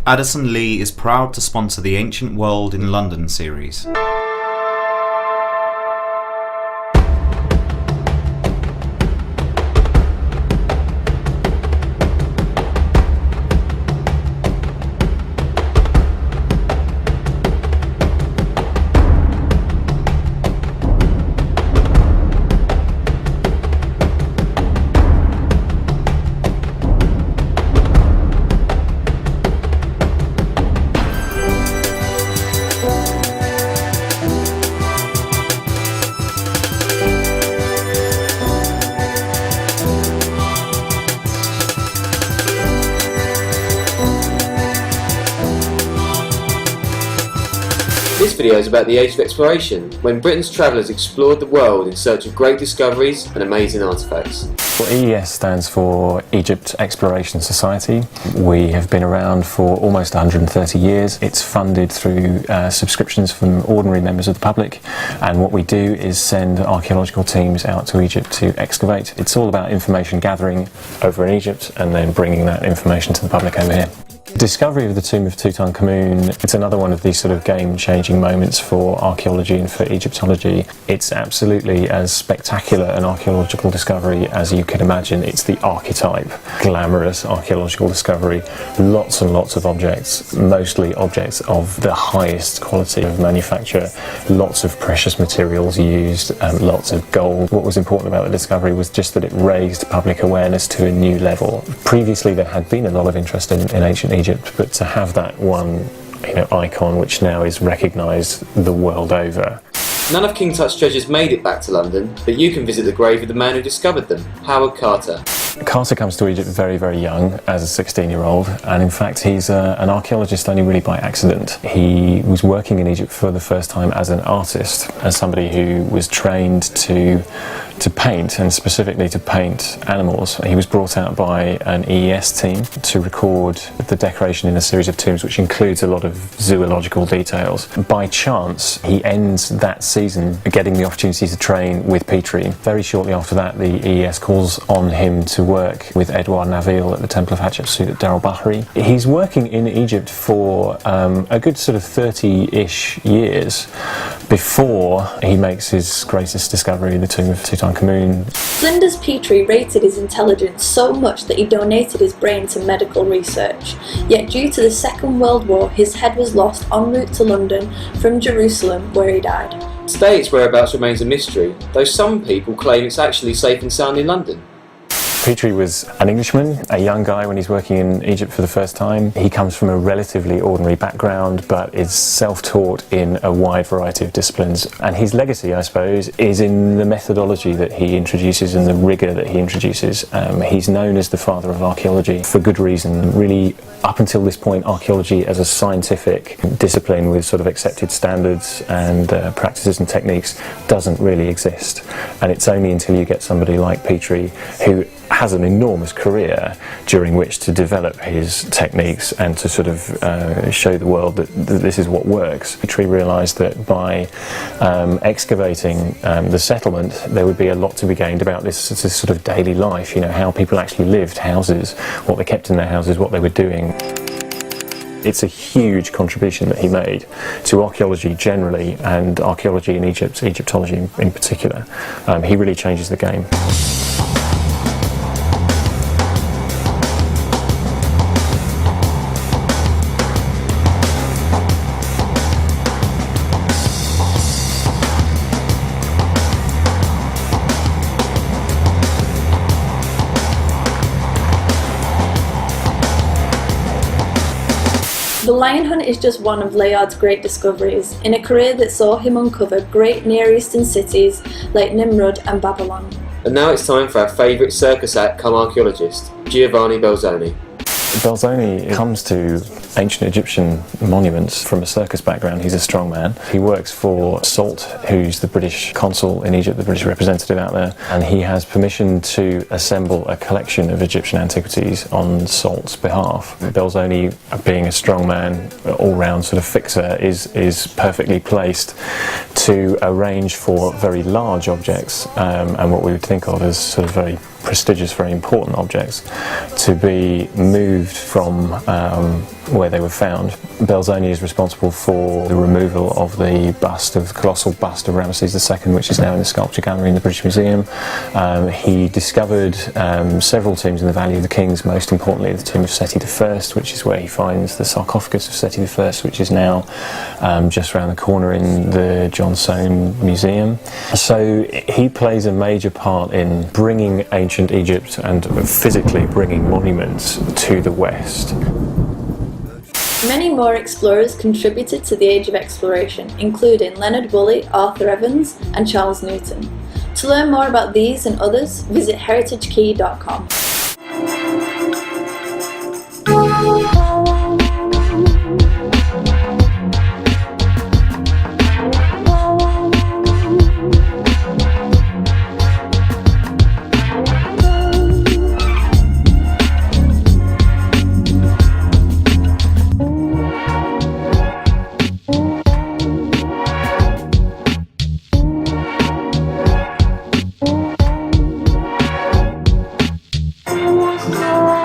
Addison Lee is proud to sponsor the Ancient World in London series. This video is about the age of exploration, when Britain's travellers explored the world in search of great discoveries and amazing artefacts. Well, EES stands for Egypt Exploration Society. We have been around for almost 130 years. It's funded through subscriptions from ordinary members of the public, and what we do is send archaeological teams out to Egypt to excavate. It's all about information gathering over in Egypt and then bringing that information to the public over here. Discovery of the tomb of Tutankhamun, it's another one of these sort of game-changing moments for archaeology and for Egyptology. It's absolutely as spectacular an archaeological discovery as you can imagine. It's the archetype, glamorous archaeological discovery. Lots and lots of objects, mostly objects of the highest quality of manufacture, lots of precious materials used, lots of gold. What was important about the discovery was just that it raised public awareness to a new level. Previously there had been a lot of interest in ancient Egypt, but to have that one icon which now is recognised the world over. None of King Tut's treasures made it back to London, but you can visit the grave of the man who discovered them, Howard Carter. Carter comes to Egypt very, very young, as a 16-year-old, and in fact he's an archaeologist only really by accident. He was working in Egypt for the first time as an artist, as somebody who was trained to paint, and specifically to paint animals. He was brought out by an EES team to record the decoration in a series of tombs, which includes a lot of zoological details. By chance, he ends that season getting the opportunity to train with Petrie. Very shortly after that, the EES calls on him to work with Edouard Naville at the Temple of Hatshepsut at Deir el-Bahri. He's working in Egypt for a good sort of 30-ish years before he makes his greatest discovery, the tomb of Tutankhamun. Flinders Petrie rated his intelligence so much that he donated his brain to medical research. Yet due to the Second World War, his head was lost en route to London from Jerusalem, where he died. Today its whereabouts remains a mystery, though some people claim it's actually safe and sound in London. Petrie was an Englishman, a young guy when he's working in Egypt for the first time. He comes from a relatively ordinary background, but is self-taught in a wide variety of disciplines. And his legacy, I suppose, is in the methodology that he introduces and the rigour that he introduces. He's known as the father of archaeology for good reason. Really, up until this point, archaeology as a scientific discipline with sort of accepted standards and practices and techniques doesn't really exist. And it's only until you get somebody like Petrie, who has an enormous career during which to develop his techniques and to sort of show the world that this is what works. Petrie realised that by excavating the settlement, there would be a lot to be gained about this sort of daily life, how people actually lived, houses, what they kept in their houses, what they were doing. It's a huge contribution that he made to archaeology generally and archaeology in Egypt, Egyptology in particular. He really changes the game. The Lion Hunt is just one of Layard's great discoveries, in a career that saw him uncover great Near Eastern cities like Nimrud and Babylon. And now it's time for our favourite circus act come archaeologist, Giovanni Belzoni. Belzoni comes to ancient Egyptian monuments from a circus background. He's a strong man. He works for SALT, who's the British consul in Egypt, the British representative out there, and he has permission to assemble a collection of Egyptian antiquities on SALT's behalf. Belzoni, being a strong man, all-round sort of fixer, is perfectly placed to arrange for very large objects and what we would think of as sort of very prestigious, very important objects to be moved from where they were found. Belzoni is responsible for the removal of the colossal bust of Ramesses II, which is now in the sculpture gallery in the British Museum. He discovered several tombs in the Valley of the Kings, most importantly the tomb of Seti I, which is where he finds the sarcophagus of Seti I, which is now just around the corner in the John Soane Museum. So he plays a major part in bringing ancient Egypt and physically bringing monuments to the West. Many more explorers contributed to the Age of Exploration, including Leonard Woolley, Arthur Evans, and Charles Newton. To learn more about these and others, visit heritagekey.com. Thank you.